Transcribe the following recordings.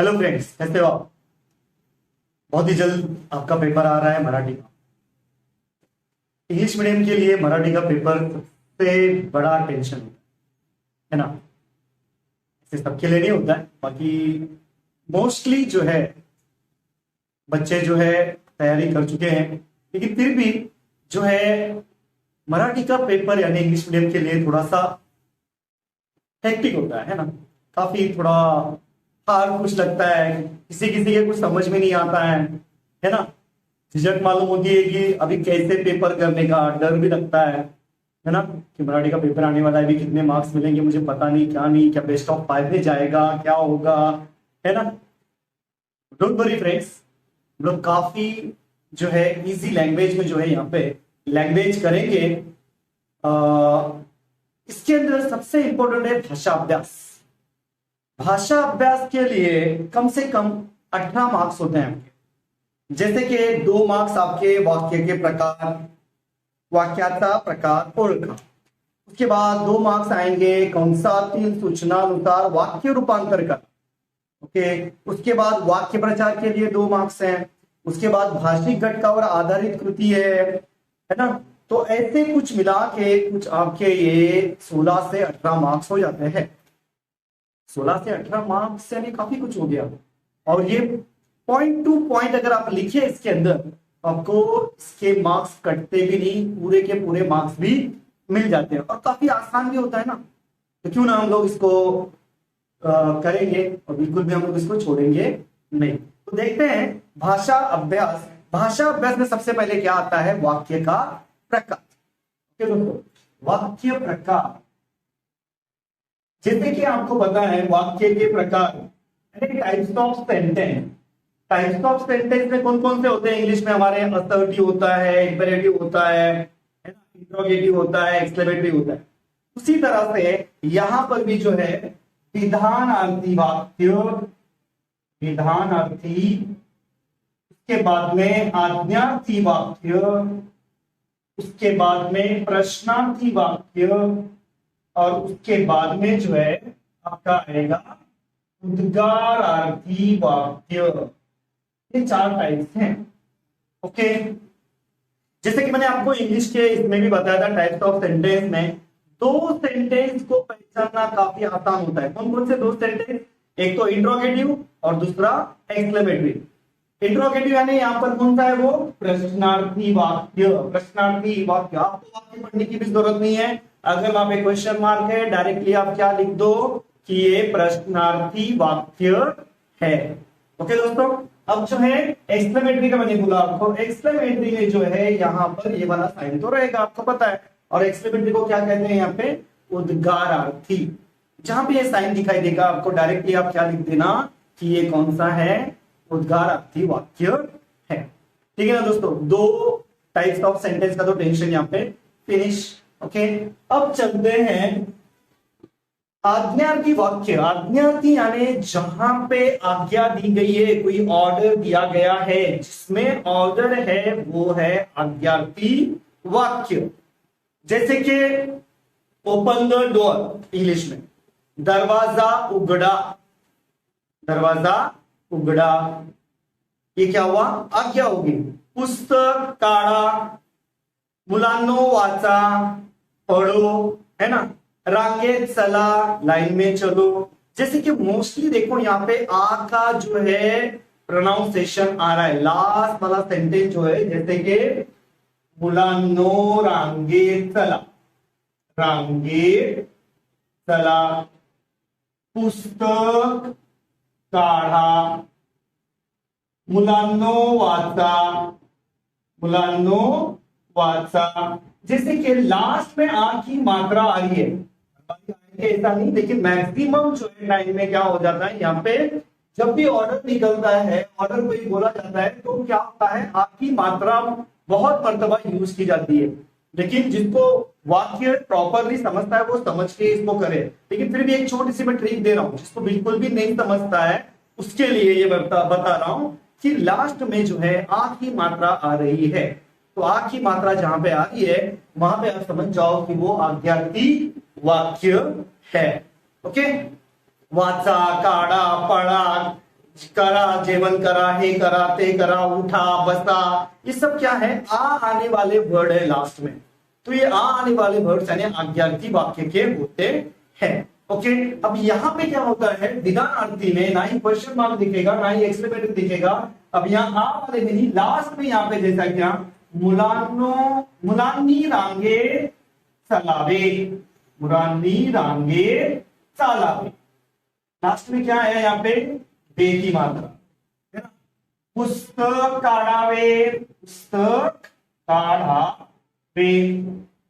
Hello friends, कैसे हो आप। बहुत ही जल्द आपका पेपर आ रहा है मराठी का। इंग्लिश मीडियम के लिए मराठी का पेपर सबसे बड़ा टेंशन होता है ना। ऐसे सबके लिए नहीं होता है, बाकी मोस्टली जो है बच्चे जो है तैयारी कर चुके हैं, लेकिन फिर भी जो है मराठी का पेपर यानी इंग्लिश मीडियम के लिए थोड़ा सा हेक्टिक होता है ना। काफी थोड़ा हार्ड कुछ लगता है, किसी किसी के कुछ समझ में नहीं आता है ना। झिझक मालूम होती है कि अभी कैसे पेपर करने का डर भी लगता है ना, कि मराठी का पेपर आने वाला है, अभी कितने मार्क्स मिलेंगे मुझे पता नहीं, क्या नहीं, क्या बेस्ट ऑफ 5 में जाएगा, क्या होगा, है ना। डोंट वरी फ्रेंड्स, हम लोग काफी जो है इजी लैंग्वेज में जो है यहाँ पे लैंग्वेज करेंगे। इसके अंदर सबसे इंपॉर्टेंट है भाषा अभ्यास। भाषा अभ्यास के लिए कम से कम 18 मार्क्स होते हैं आपके। जैसे कि 2 मार्क्स आपके वाक्य के प्रकार, वाक्याचा प्रकार ओळखा। उसके बाद 2 मार्क्स आएंगे कंसातील सूचनानुसार वाक्य रूपांतर कर। ओके, उसके बाद वाक्य प्रचार के लिए 2 मार्क्स हैं। उसके बाद भाषिक घटकावर आधारित कृति है ना। तो ऐसे कुछ मिला के कुछ आपके ये 16 से 18 मार्क्स हो जाते हैं। 16 से 18 मार्क्स यानी काफी कुछ हो गया। और ये पॉइंट टू पॉइंट अगर आप लिखिए इसके अंदर, आपको इसके मार्क्स कटते भी नहीं, पूरे के पूरे मार्क्स भी मिल जाते हैं और काफी आसान भी होता है ना। तो क्यों ना हम लोग इसको करेंगे और बिल्कुल भी हम लोग इसको छोड़ेंगे नहीं। तो देखते हैं भाषा अभ्यास। भाषा अभ्यास में सबसे पहले क्या आता है, वाक्य का प्रकार। दोस्तों, वाक्य प्रकार जैसे कि आपको पता है वाक्य के प्रकार types of sentence. Types of sentence में कौन कौन से होते हैं इंग्लिश में हमारे? असर्टिव होता है, इंपेरेटिव होता है ना, इंट्रोगेटिव होता है, एक्सक्लेमेटरी होता है। उसी तरह से यहां पर भी जो है विधानार्थी वाक्य, विधानार्थी, उसके बाद में आज्ञार्थी वाक्य, उसके बाद में प्रश्नार्थी वाक्य, और उसके बाद में जो है आपका आएगा उद्गारार्थी वाक्य। ये 4 टाइप्स हैं। ओके, जैसे कि मैंने आपको इंग्लिश के इसमें भी बताया था टाइप्स ऑफ सेंटेंस में 2 सेंटेंस को पहचानना काफी आसान होता है। कौन कौन से 2 सेंटेंस? एक तो इंट्रोगेटिव और दूसरा एक्सक्लेमेटरी। इंट्रोगेटिव यानी यहां पर कौन सा है वो? प्रश्नार्थी वाक्य। प्रश्नार्थी वाक्य आपको वाक्य पढ़ने की भी जरूरत नहीं है। अगर वहां पे क्वेश्चन मार्क है, डायरेक्टली आप क्या लिख दो कि ये प्रश्नार्थी वाक्य है। ओके दोस्तों, अब जो है एक्सक्लेमेटरी का मैंने बोला आपको, एक्सक्लेमेटरी में जो है यहाँ पर ये वाला साइन तो रहेगा, आपको पता है। और एक्सक्लेमेटरी को क्या कहते हैं यहाँ पे? उद्गारार्थी। जहां पे ये साइन दिखाई देगा आपको डायरेक्टली आप क्या लिख देना कि ये कौन सा है? उद्गारार्थी वाक्य है। ठीक है ना दोस्तों, 2 टाइप्स ऑफ सेंटेंस का तो टेंशन यहाँ पे फिनिश। ओके, अब चलते हैं आज्ञार्थी वाक्य। आज्ञार्थी यानी जहां पे आज्ञा दी गई है, कोई ऑर्डर दिया गया है, जिसमें ऑर्डर है वो है आज्ञार्थी वाक्य। जैसे कि ओपन द डोर इंग्लिश में, दरवाजा उगड़ा, दरवाजा उगड़ा, ये क्या हुआ? आज्ञा होगी। पुस्तक काढा, मुलांनो वाचा, पढ़ो, है ना। रांगेत चला, लाइन में चलो। जैसे कि मोस्टली देखो यहाँ पे आ का जो है प्रोनाउंसिएशन आ रहा है लास्ट वाला सेंटेंस जो है, जैसे कि मुलांनो रांगेत चला, रांगेत चला, पुस्तक काढा, मुलांनो वाचा, मुलांनो वाचा। जैसे कि लास्ट में आ की मात्रा आ रही है, ऐसा नहीं, लेकिन मैक्सिमम जो है टाइम में क्या हो जाता है यहाँ पे, जब भी ऑर्डर निकलता है, ऑर्डर कोई बोला जाता है, तो क्या होता है आ की मात्रा बहुत मर्तबा यूज की जाती है। लेकिन जिसको वाक्य प्रॉपरली समझता है वो समझ के इसको करे। लेकिन फिर भी एक छोटी सी मैं ट्रिक दे रहा हूं, जिसको बिल्कुल भी नहीं समझता है उसके लिए ये बता रहा हूं कि लास्ट में जो है आ की मात्रा आ रही है, तो आ की मात्रा जहां पे आ रही है वहां पे आप समझ जाओ कि वो आज्ञार्थी वाक्य है। ओके, वाचा, काढा, पळा, करा, जेवण करा, हे करा, ते करा, उठा, बसा, ये सब क्या है, आ आने वाले वर्ड है लास्ट में। तो ये आ आने वाले वर्ड यानी आज्ञार्थी वाक्य के होते हैं। ओके, अब यहाँ पे क्या होता है, विधानार्थी में ना ही क्वेश्चन मार्क दिखेगा ना ही एक्सक्लेमेटिव दिखेगा। अब यहाँ आ वाले में नहीं, लास्ट में यहाँ पे जैसा क्या, मुलांनी रांगे चलावे, मुलांनी रांगे चलावे, लास्ट में क्या है यहाँ पे, बे की मात्रा है ना। पुस्तक काढ़ावे, पुस्तक काढ़ावे,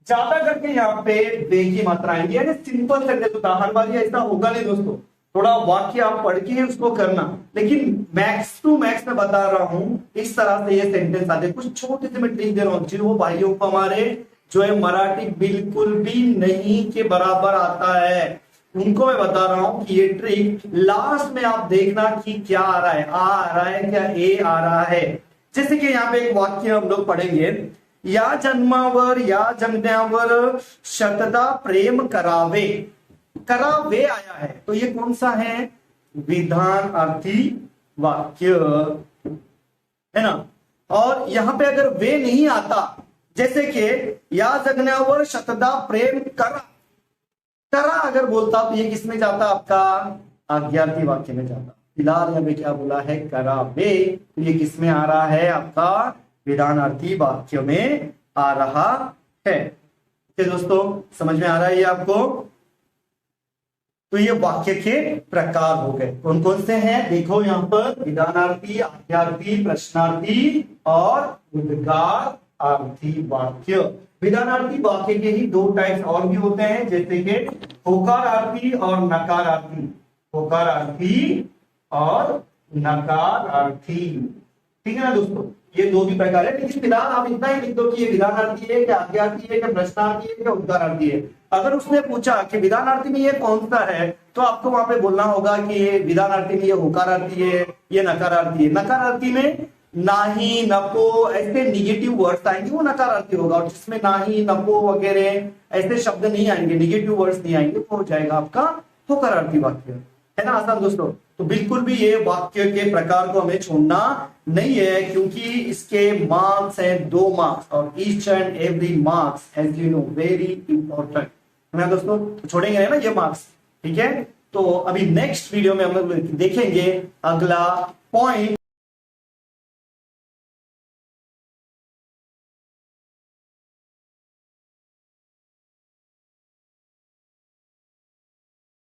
ज्यादा करके यहाँ पे बे की मात्रा आएंगी, यानी सिंपल सेंटेंस होता है। हर बार ऐसा होगा नहीं दोस्तों, थोड़ा वाक्य आप पढ़ के उसको करना, लेकिन मैक्स टू मैक्स में बता रहा हूं इस तरह से ये सेंटेंस आते। कुछ छोटे से मैं ट्रिक दे रहा हूँ जिन वो भाइयों को हमारे जो है मराठी बिल्कुल भी नहीं के बराबर आता है, उनको मैं बता रहा हूं कि ये ट्रिक लास्ट में आप देखना कि क्या आ रहा है, आ रहा है क्या, ए आ रहा है। जैसे कि यहाँ पे एक वाक्य हम लोग पढ़ेंगे, या जन्मावर या जगण्यावर शतदा प्रेम करावे, करावे आया है, तो ये कौन सा है, विधानार्थी वाक्य है ना। और यहां पे अगर वे नहीं आता, जैसे कि या जगण्यावर शतदा प्रेम करा, करा अगर बोलता तो ये किसमें जाता, आपका आज्ञार्थी वाक्य में जाता। फिलहाल यहाँ पे क्या बोला है, करावे, तो ये किसमें आ रहा है, आपका विधानार्थी वाक्य में आ रहा है। ठीक है दोस्तों, समझ में आ रहा है ये आपको। तो ये वाक्य के प्रकार हो गए, कौन कौन से हैं, देखो यहाँ पर, विधानार्थी, आज्ञार्थी, प्रश्नार्थी और उद्गारार्थी वाक्य। विधानार्थी वाक्य के ही दो टाइप्स और भी होते हैं, जैसे कि होकारार्थी और नकारार्थी, होकारार्थी और नकारार्थी। ठीक है ना दोस्तों, ये दो भी प्रकार है। लेकिन फिलहाल आप इतना ही लिख दो कि ये विधानार्थी है, क्या आज्ञार्थी है, क्या प्रश्नार्थी है, क्या उद्गारार्थी है। अगर उसने पूछा कि विधानार्थी में ये कौन सा है, तो आपको वहां पे बोलना होगा कि ये विधानार्थी में ये होकारार्थी है, ये नकारार्थी है। नकारार्थी में नाही, नपो ऐसे निगेटिव वर्ड्स आएंगे, वो नकारार्थी होगा। और जिसमें नाही, नपो वगैरह ऐसे शब्द नहीं आएंगे, निगेटिव वर्ड्स नहीं आएंगे, वो हो जाएगा आपका होकारार्थी वाक्य, है ना आसान दोस्तों। तो बिल्कुल भी ये वाक्य के प्रकार को हमें छोड़ना नहीं है, क्योंकि इसके मार्क्स हैं 2 मार्क्स, और each and every marks as you know very important, है ना दोस्तों। तो छोड़ेंगे ना ये मार्क्स, ठीक है। तो अभी नेक्स्ट वीडियो में हम लोग देखेंगे अगला पॉइंट।